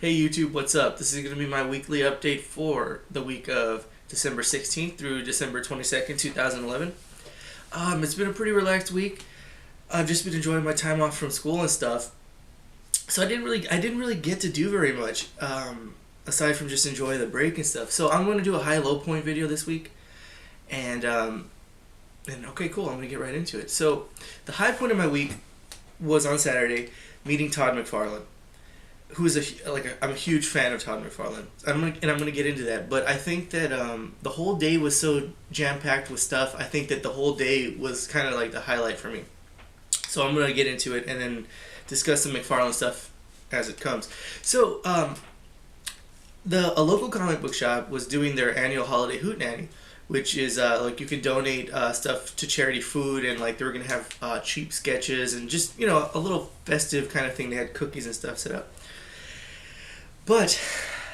Hey YouTube, what's up? This is going to be my weekly update for the week of December 16th through December 22nd, 2011. It's been a pretty relaxed week. I've just been enjoying my time off from school and stuff. So I didn't really get to do very much, aside from just enjoy the break and stuff. So I'm going to do a high-low point video this week. And okay, cool, I'm going to get right into it. So the high point of my week was on Saturday, meeting Todd McFarlane, who is I'm a huge fan of Todd McFarlane. I'm gonna get into that, but I think that the whole day was so jam packed with stuff. I think that the whole day was kind of like the highlight for me. So I'm gonna get into it and then discuss some McFarlane stuff as it comes. So a local comic book shop was doing their annual holiday Hootenany, which is like you can donate stuff to charity food, and like they were gonna have cheap sketches and just a little festive kind of thing. They had cookies and stuff set up. But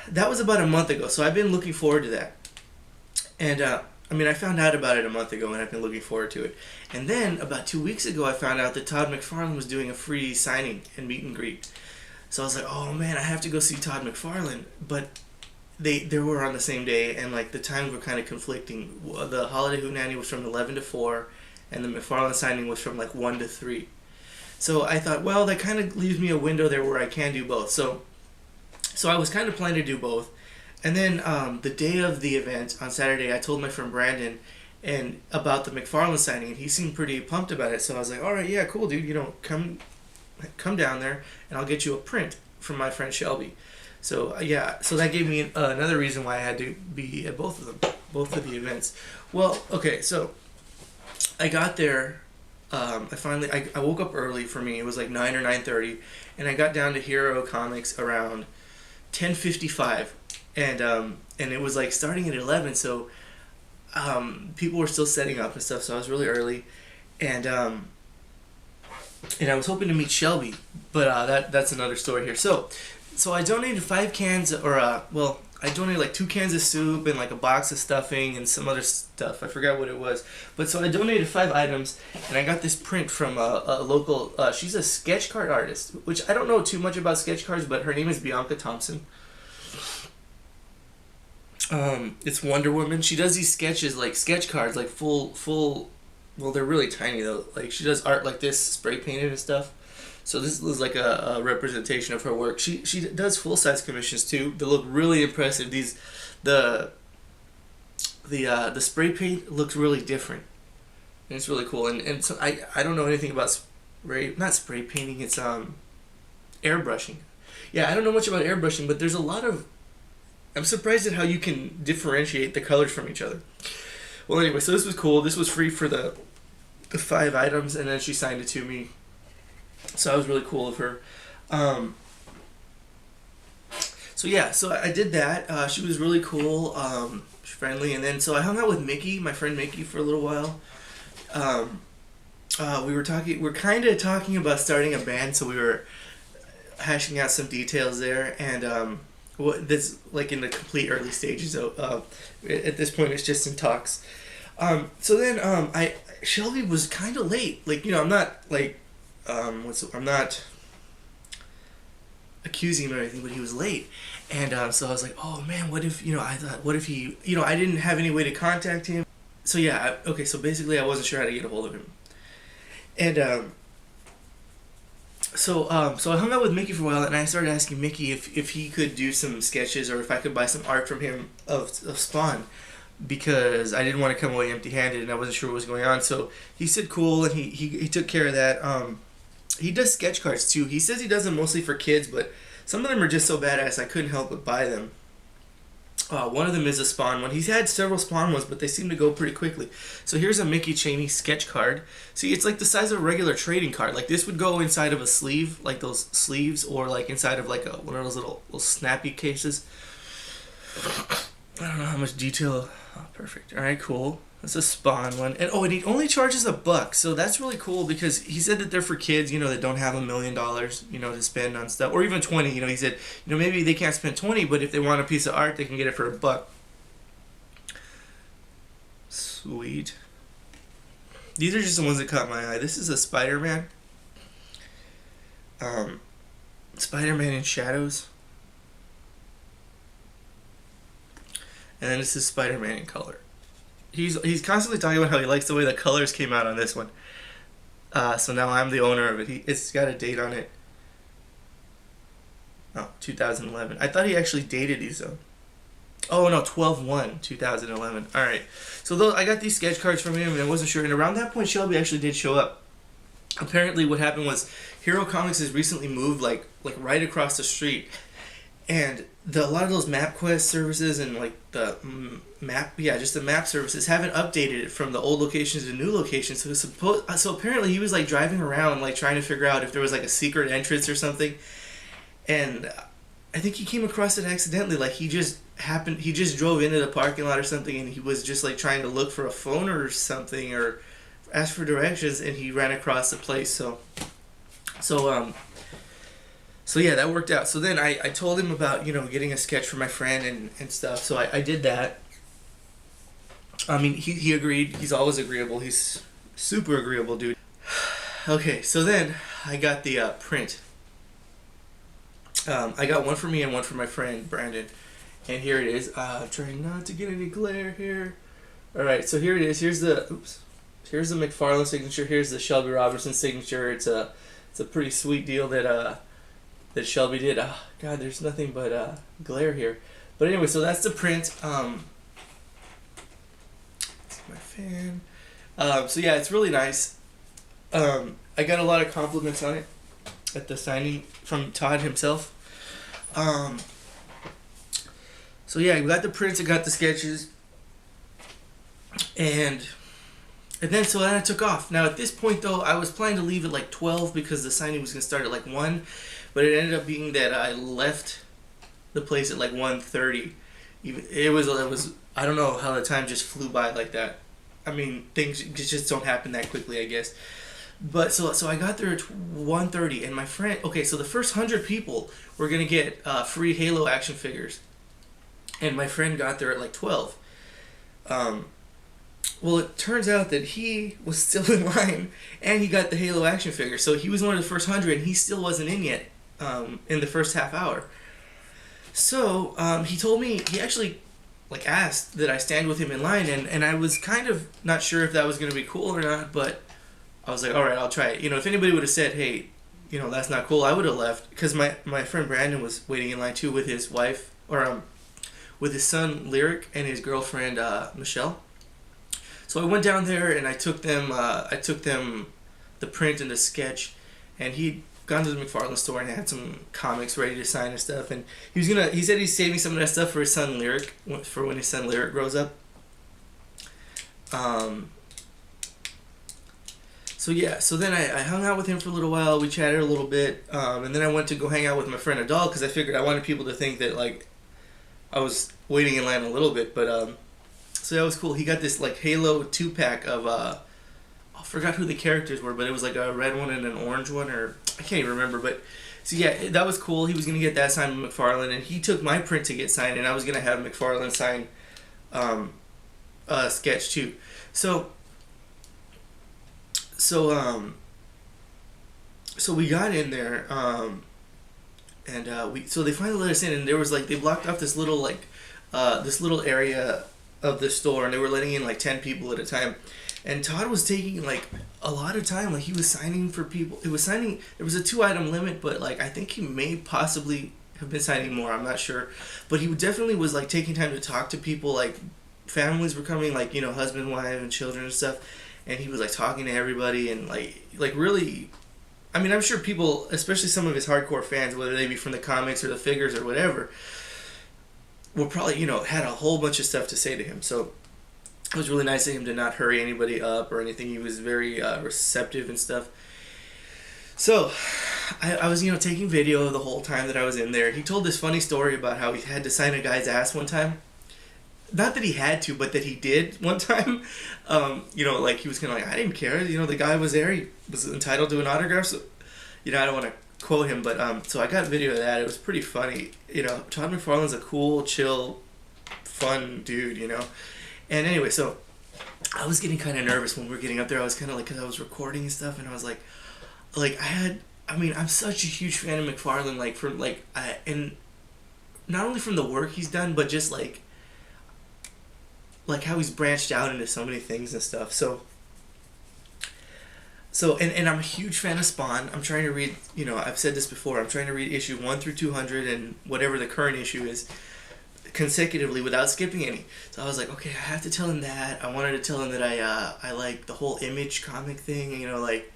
that was about a month ago, so I've been looking forward to that. And I found out about it a month ago, and I've been looking forward to it. And then about 2 weeks ago, I found out that Todd McFarlane was doing a free signing and meet and greet. So I was like, oh man, I have to go see Todd McFarlane. But they were on the same day, and like the times were kind of conflicting. The holiday Hootenanny was from 11 to 4, and the McFarlane signing was from like 1 to 3. So I thought, well, that kind of leaves me a window there where I can do both. So I was kind of planning to do both. And then the day of the event on Saturday, I told my friend Brandon about the McFarlane signing, and he seemed pretty pumped about it. So I was like, all right, yeah, cool, dude. Come down there, and I'll get you a print from my friend Shelby. So so that gave me another reason why I had to be at both of the events. Well, okay, so I got there. I woke up early. For me, it was like 9 or 9:30, and I got down to Hero Comics around 10:55, and it was like starting at 11, so people were still setting up and stuff, so I was really early, and I was hoping to meet Shelby, but that's another story here. So I donated 5 cans, I donated like 2 cans of soup and like a box of stuffing and some other stuff. I forgot what it was. But so I donated 5 items, and I got this print from a local, she's a sketch card artist, which I don't know too much about sketch cards, but her name is Bianca Thompson. It's Wonder Woman. She does these sketches, like sketch cards, like full, well, they're really tiny though. Like she does art like this, spray painted and stuff. So this is like a representation of her work. She does full size commissions too. They look really impressive. The spray paint looks really different, and it's really cool. And so I don't know anything about not spray painting. It's airbrushing. Yeah, I don't know much about airbrushing, but there's a lot of. I'm surprised at how you can differentiate the colors from each other. Well, anyway, so this was cool. This was free for the 5 items, and then she signed it to me. So that was really cool of her. So I did that. She was really cool, friendly, and then so I hung out with Mickey, my friend Mickey, for a little while. We're kind of talking about starting a band, so we were hashing out some details there, and this like in the complete early stages. At this point, it's just in talks. So then Shelby was kind of late. Like I'm not like. I'm not accusing him or anything, but he was late, and so I was like, oh man, what if I thought, what if he, I didn't have any way to contact him. So yeah, so basically I wasn't sure how to get a hold of him, and so I hung out with Mickey for a while, and I started asking Mickey if he could do some sketches or if I could buy some art from him of Spawn, because I didn't want to come away empty-handed and I wasn't sure what was going on. So he said cool, and he took care of that. He does sketch cards too. He says he does them mostly for kids, but some of them are just so badass I couldn't help but buy them. One of them is a Spawn one. He's had several Spawn ones, but they seem to go pretty quickly. So here's a Mickey Cheney sketch card. See, it's like the size of a regular trading card. Like this would go inside of a sleeve, like those sleeves, or like inside of like one of those little snappy cases. I don't know how much detail. Oh, perfect. All right, cool. That's a Spawn one. And he only charges $1, so that's really cool because he said that they're for kids, that don't have $1 million, to spend on stuff, or even 20. He said, maybe they can't spend 20, but if they want a piece of art, they can get it for $1. Sweet. These are just the ones that caught my eye. This is a Spider-Man. Spider-Man in Shadows. and then this is Spider-Man in color. He's constantly talking about how he likes the way the colors came out on this one. So now I'm the owner of it. It's got a date on it. Oh, 2011. I thought he actually dated these though. Oh no, 12/1/2011. All right. So I got these sketch cards from him, and I wasn't sure. And around that point, Shelby actually did show up. Apparently, what happened was Hero Comics has recently moved like right across the street, and a lot of those MapQuest services and like the just the map services haven't updated it from the old locations to new locations. So apparently he was like driving around like trying to figure out if there was like a secret entrance or something, and I think he came across it accidentally. Like he just drove into the parking lot or something, and he was just like trying to look for a phone or something or ask for directions, and he ran across the place. So yeah, that worked out. So then I told him about, getting a sketch for my friend and stuff. So I did that. I mean, he agreed. He's always agreeable. He's super agreeable, dude. Okay, so then I got the print. I got one for me and one for my friend, Brandon. And here it is. I'm trying not to get any glare here. Alright, so here it is. Here's the McFarlane signature. Here's the Shelby Robertson signature. It's a pretty sweet deal that Shelby did. Oh, God, there's nothing but glare here. But anyway, so that's the print. It's my fan. So yeah, it's really nice. I got a lot of compliments on it at the signing from Todd himself. So yeah, I got the prints, I got the sketches, and then I took off. Now at this point though, I was planning to leave at like 12 because the signing was gonna start at like 1, but it ended up being that I left the place at like 1:30. It was I don't know how the time just flew by like that. I mean, things just don't happen that quickly, I guess. But so I got there at 1:30, and my friend. Okay, so the first 100 people were gonna get free Halo action figures, and my friend got there at like 12. Well, it turns out that he was still in line, and he got the Halo action figure. So he was one of the first 100, and he still wasn't in yet in the first half hour. So he told me, he actually like asked that I stand with him in line, and I was kind of not sure if that was gonna be cool or not, but I was like, all right, I'll try it. If anybody would have said, hey, that's not cool, I would have left, because my friend Brandon was waiting in line too with his wife, or with his son Lyric and his girlfriend Michelle. So I went down there and I took them the print and the sketch, and he'd gone to the McFarlane store and had some comics ready to sign and stuff, and he said he's saving some of that stuff for his son Lyric, for when his son Lyric grows up. So yeah, so then I hung out with him for a little while, we chatted a little bit, and then I went to go hang out with my friend Adal, because I figured I wanted people to think that like I was waiting in line a little bit, but so that was cool. He got this like Halo 2-pack of I forgot who the characters were, but it was like a red one and an orange one, or I can't even remember, but so yeah, that was cool. He was gonna get that signed by McFarlane, and he took my print to get signed, and I was gonna have McFarlane sign a sketch too. So we got in there, and so they finally let us in, and there was like, they blocked off this little area of the store, and they were letting in like 10 people at a time, and Todd was taking like a lot of time, like he was signing for people. There was a 2-item limit, but like I think he may possibly have been signing more, I'm not sure, but he definitely was like taking time to talk to people, like families were coming, like husband, wife, and children and stuff. And he was like talking to everybody, and like really, I mean, I'm sure people, especially some of his hardcore fans, whether they be from the comics or the figures or whatever, were probably, had a whole bunch of stuff to say to him. So it was really nice of him to not hurry anybody up or anything. He was very receptive and stuff. So I was, taking video of the whole time that I was in there. He told this funny story about how he had to sign a guy's ass one time. Not that he had to, but that he did one time. Like he was kind of like, I didn't care. The guy was there. He was entitled to an autograph. So, I don't want to quote him, but so I got video of that. It was pretty funny. Todd McFarlane's a cool, chill, fun dude. And anyway, so I was getting kind of nervous when we were getting up there. I was kind of like, because I was recording and stuff, and I was like I'm such a huge fan of McFarlane. Like and not only from the work he's done, but just like, like how he's branched out into so many things and stuff. And I'm a huge fan of Spawn. I'm trying to read, I've said this before, I'm trying to read issue 1 through 200 and whatever the current issue is consecutively without skipping any. So I was like, okay, I have to tell him that. I wanted to tell him that I like the whole Image comic thing, like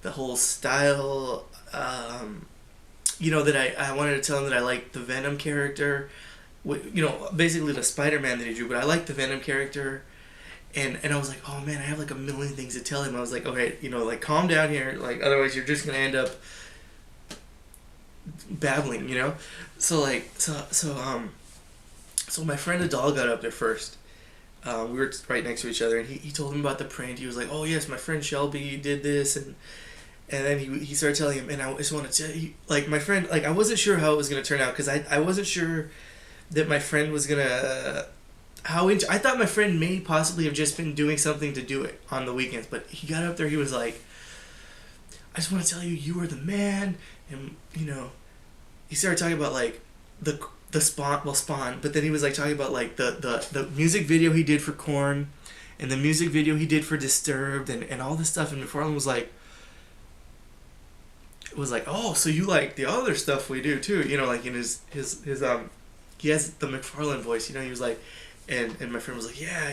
the whole style, that I wanted to tell him that I like the Venom character, basically the Spider-Man that he drew, but I like the Venom character. And I was like, oh man, I have like a million things to tell him. I was like, okay, like calm down here, like otherwise you're just gonna end up babbling, So my friend Adal got up there first. We were right next to each other, and he told him about the print. He was like, oh yes, my friend Shelby did this, and then he started telling him, and I just want to tell you, like my friend, like I wasn't sure how it was gonna turn out because I wasn't sure that my friend was gonna. I thought my friend may possibly have just been doing something to do it on the weekends, but he got up there, he was like, I just want to tell you, you are the man, and, he started talking about, like, the Spawn, but then he was, like, talking about, like, the music video he did for Korn, and the music video he did for Disturbed, and all this stuff, and McFarlane was like, oh, so you like the other stuff we do, too, like, in his he has the McFarlane voice, he was like, and my friend was like, yeah,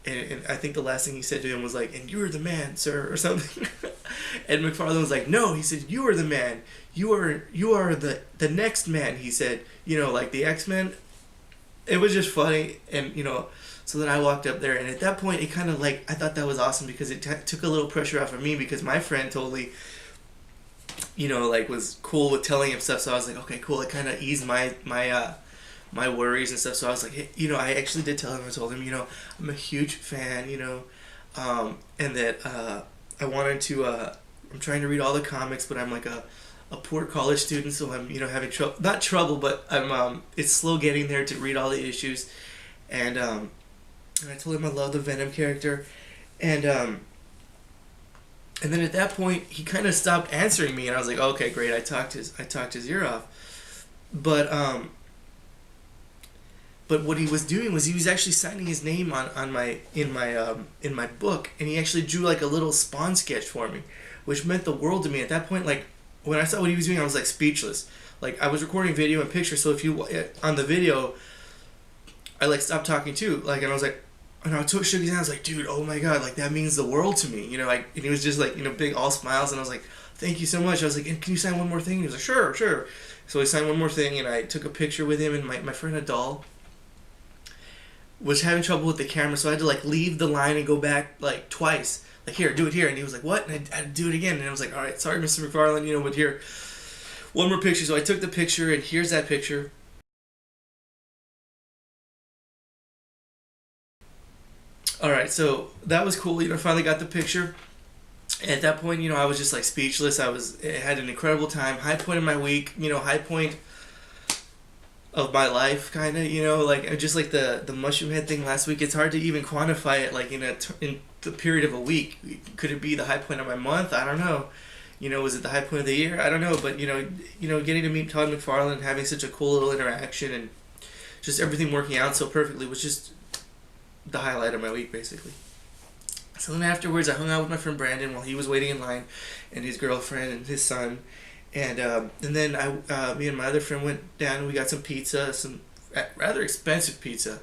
and I think the last thing he said to him was like, and you're the man, sir, or something. And McFarlane was like, no, he said, you are the man. You are the next man, he said, like the X-Men. It was just funny, and, so then I walked up there, and at that point, it kind of like, I thought that was awesome because it took a little pressure off of me because my friend totally, like was cool with telling him stuff, so I was like, okay, cool, it kind of eased my worries and stuff. So I was like, hey, I actually did tell him. I told him, I'm a huge fan, and that I wanted to. I'm trying to read all the comics, but I'm like a poor college student, so I'm having trouble. Not trouble, but I'm. It's slow getting there to read all the issues, and I told him I love the Venom character, and then at that point he kind of stopped answering me, and I was like, okay, great. I talked his ear off, but what he was doing was he was actually signing his name in my book, and he actually drew like a little Spawn sketch for me, which meant the world to me. At that point, like when I saw what he was doing, I was like speechless. Like I was recording video and picture, so if you on the video, I like stopped talking too. Like and I was like, and I shook his hand. I was like, dude, oh my god, like that means the world to me. Like and he was just like big all smiles, and I was like, thank you so much. I was like, and can you sign one more thing? And he was like, sure. So he signed one more thing, and I took a picture with him and my friend Adal was having trouble with the camera, so I had to like leave the line and go back like twice. Like, here, do it here. And he was like, what? And I had to do it again. And I was like, all right, sorry, Mr. McFarlane, but here, one more picture. So I took the picture, and here's that picture. All right, so that was cool. I finally got the picture. And at that point, I was just like speechless. I had an incredible time. High point of my week, high point of my life, kind of, like just like the mushroom head thing last week. It's hard to even quantify it, like in the period of a week. Could it be the high point of my month? I don't know. Was it the high point of the year? I don't know. But getting to meet Todd McFarlane and having such a cool little interaction and just everything working out so perfectly was just the highlight of my week, basically. So then afterwards, I hung out with my friend Brandon while he was waiting in line, and his girlfriend and his son. And then me and my other friend went down and we got some pizza, some rather expensive pizza.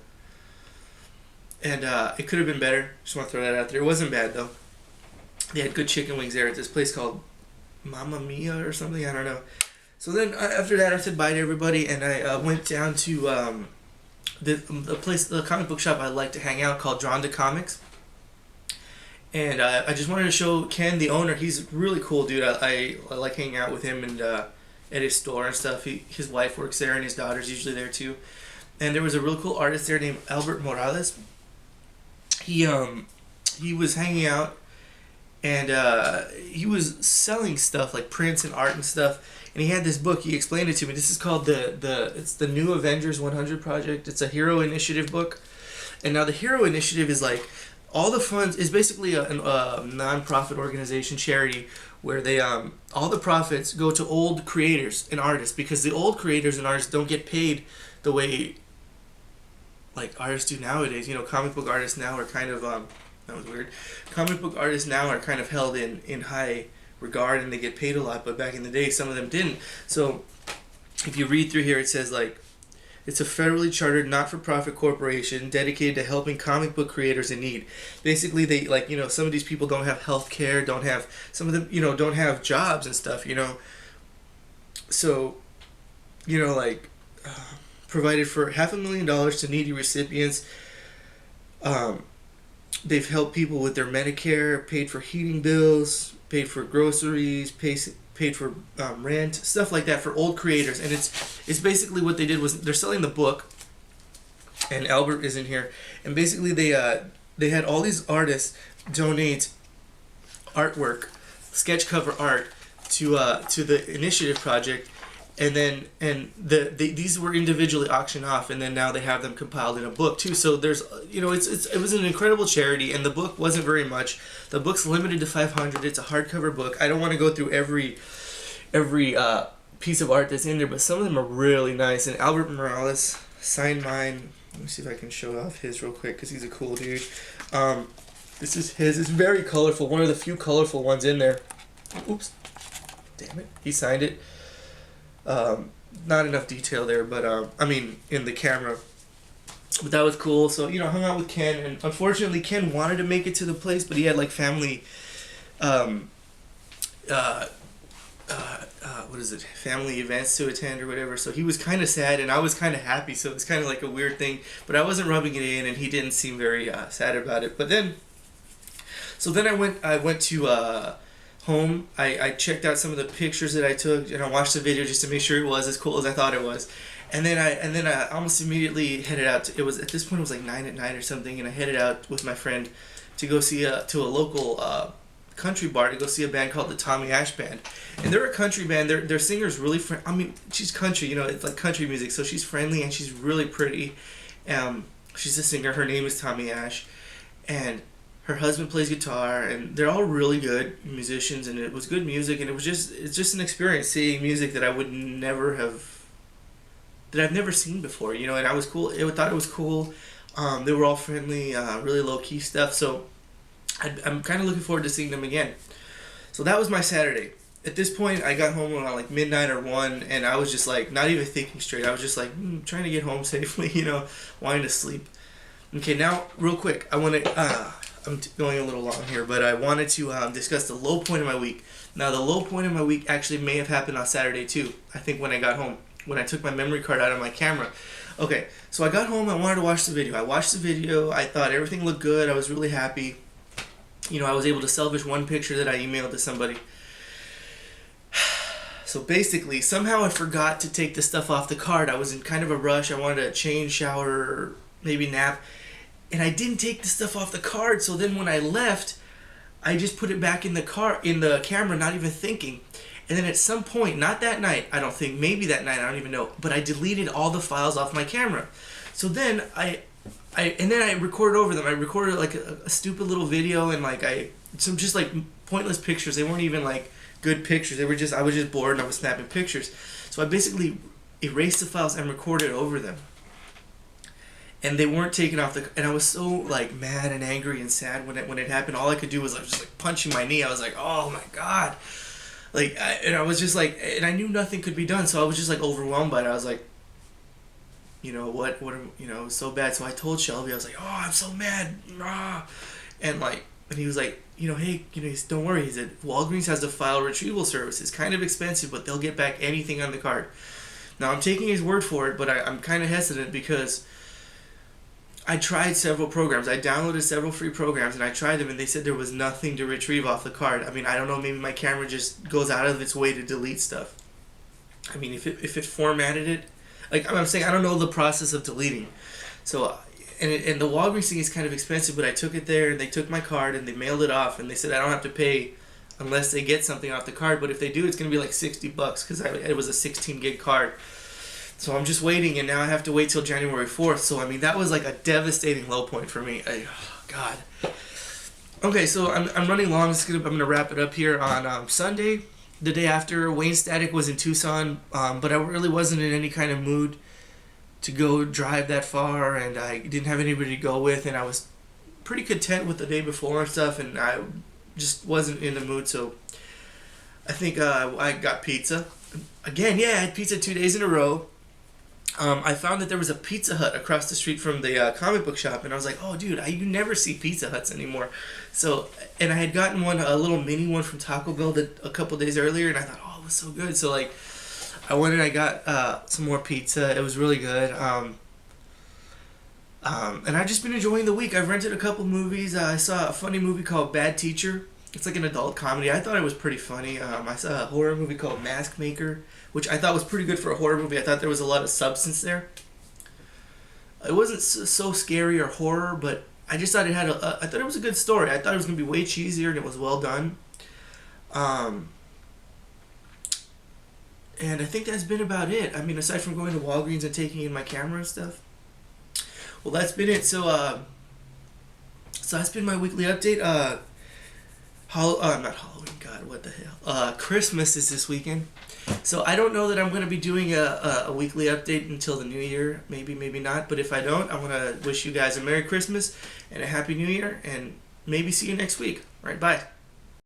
And it could have been better. Just want to throw that out there. It wasn't bad though. They had good chicken wings there at this place called Mamma Mia or something. I don't know. So then after that, I said bye to everybody, and I went down to the comic book shop I like to hang out called Drawn to Comics. And I just wanted to show Ken, the owner. He's really cool, dude. I like hanging out with him and at his store and stuff. His wife works there, and his daughter's usually there too. And there was a real cool artist there named Albert Morales. He was hanging out, and he was selling stuff like prints and art and stuff. And he had this book. He explained it to me. This is called it's the New Avengers 100 Project. It's a Hero Initiative book. And now the Hero Initiative is like, all the funds is basically a non-profit organization, charity, where they all the profits go to old creators and artists, because the old creators and artists don't get paid the way like artists do nowadays. You know, comic book artists now are kind of that was weird. Comic book artists now are kind of held in high regard and they get paid a lot, but back in the day some of them didn't. So if you read through here, it says like it's a federally chartered not-for-profit corporation dedicated to helping comic book creators in need. Basically, they like, you know, some of these people don't have health care, don't have, some of them, you know, don't have jobs and stuff, you know. So, you know, like provided for $500,000 to needy recipients. They've helped people with their Medicare, paid for heating bills, paid for groceries, paid for rent, stuff like that for old creators. And it's basically what they did was they're selling the book, and Albert is in here, and basically they had all these artists donate artwork, sketch cover art to the initiative project, and then these were individually auctioned off, and then now they have them compiled in a book too. So there's, you know, it was an incredible charity, and the book wasn't very much. The book's limited to 500. It's a hardcover book. I don't want to go through every piece of art that's in there, but some of them are really nice. And Albert Morales signed mine. Let me see if I can show off his real quick because he's a cool dude. This is his. It's very colorful. One of the few colorful ones in there. Oops. Damn it. He signed it. Not enough detail there, but I mean, in the camera. But that was cool. So, you know, I hung out with Ken, and unfortunately Ken wanted to make it to the place, but he had like family family events to attend or whatever, so he was kind of sad and I was kind of happy, so it was kind of like a weird thing, but I wasn't rubbing it in and he didn't seem very sad about it. But then I went to home. I checked out some of the pictures that I took, and I watched the video just to make sure it was as cool as I thought it was. And then I almost immediately headed out. It was, at this point it was like 9 at night or something, and I headed out with my friend to go see to a local country bar to go see a band called the Tommy Ash Band. And they're a country band. Their singer's really I mean, she's country, you know, it's like country music, so she's friendly and she's really pretty. She's a singer. Her name is Tommy Ash, and her husband plays guitar, and they're all really good musicians, and it was good music, and it's just an experience seeing music that I've never seen before, you know. And I thought it was cool. They were all friendly, really low key stuff. So I'm kind of looking forward to seeing them again. So that was my Saturday. At this point, I got home around like midnight or 1, and I was just like not even thinking straight. I was just like trying to get home safely, you know, wanting to sleep. Okay, now real quick, I want to. I'm going a little long here, but I wanted to discuss the low point of my week. Now, the low point of my week actually may have happened on Saturday too. I think when I got home, when I took my memory card out of my camera. Okay, so I got home. I wanted to watch the video. I watched the video. I thought everything looked good. I was really happy. You know, I was able to salvage one picture that I emailed to somebody. So basically, somehow I forgot to take the stuff off the card. I was in kind of a rush. I wanted to change, shower, maybe nap. And I didn't take the stuff off the card. So then when I left, I just put it back in the camera, not even thinking. And then at some point, not that night, I don't think, maybe that night, I don't even know, but I deleted all the files off my camera. So then I recorded over them. I recorded like a stupid little video, and like some just like pointless pictures. They weren't even like good pictures. I was just bored and I was snapping pictures. So I basically erased the files and recorded over them. And they weren't taken off and I was so like mad and angry and sad when it happened. All I could do was like just like punching my knee. I was like, oh my god, I was just like, and I knew nothing could be done, so I was just like overwhelmed by it. I was like, you know what, you know, it was so bad. So I told Shelby, I was like, oh, I'm so mad, and he was like, you know, hey, you know, don't worry. He said Walgreens has a file retrieval service. It's kind of expensive, but they'll get back anything on the card. Now I'm taking his word for it, but I'm kind of hesitant because I tried several programs. I downloaded several free programs and I tried them, and they said there was nothing to retrieve off the card. I mean, I don't know, maybe my camera just goes out of its way to delete stuff. I mean, if it formatted it, like I'm saying, I don't know the process of deleting. So, and the Walgreens thing is kind of expensive, but I took it there and they took my card and they mailed it off, and they said I don't have to pay unless they get something off the card, but if they do, it's going to be like $60 because it was a 16 gig card. So I'm just waiting, and now I have to wait till January 4th. So, I mean, that was like a devastating low point for me. Oh, God. Okay, so I'm running long. I'm going to wrap it up here on Sunday, the day after. Wayne Static was in Tucson, but I really wasn't in any kind of mood to go drive that far, and I didn't have anybody to go with, and I was pretty content with the day before and stuff, and I just wasn't in the mood, so I think I got pizza. Again, yeah, I had pizza 2 days in a row. I found that there was a Pizza Hut across the street from the comic book shop, and I was like, "Oh, dude, you never see Pizza Huts anymore." So, and I had gotten a little mini one from Taco Bell a couple days earlier, and I thought, "Oh, it was so good." So, like, I went and I got some more pizza. It was really good. And I've just been enjoying the week. I've rented a couple movies. I saw a funny movie called Bad Teacher. It's like an adult comedy. I thought it was pretty funny. I saw a horror movie called Mask Maker, which I thought was pretty good for a horror movie. I thought there was a lot of substance there. It wasn't so scary or horror, but I just thought I thought it was a good story. I thought it was going to be way cheesier, and it was well done. And I think that's been about it. I mean, aside from going to Walgreens and taking in my camera and stuff. Well, that's been it. So that's been my weekly update. Not Halloween. God, what the hell? Christmas is this weekend. So I don't know that I'm going to be doing a weekly update until the new year. Maybe, maybe not. But if I don't, I want to wish you guys a Merry Christmas and a Happy New Year. And maybe see you next week. All right, bye.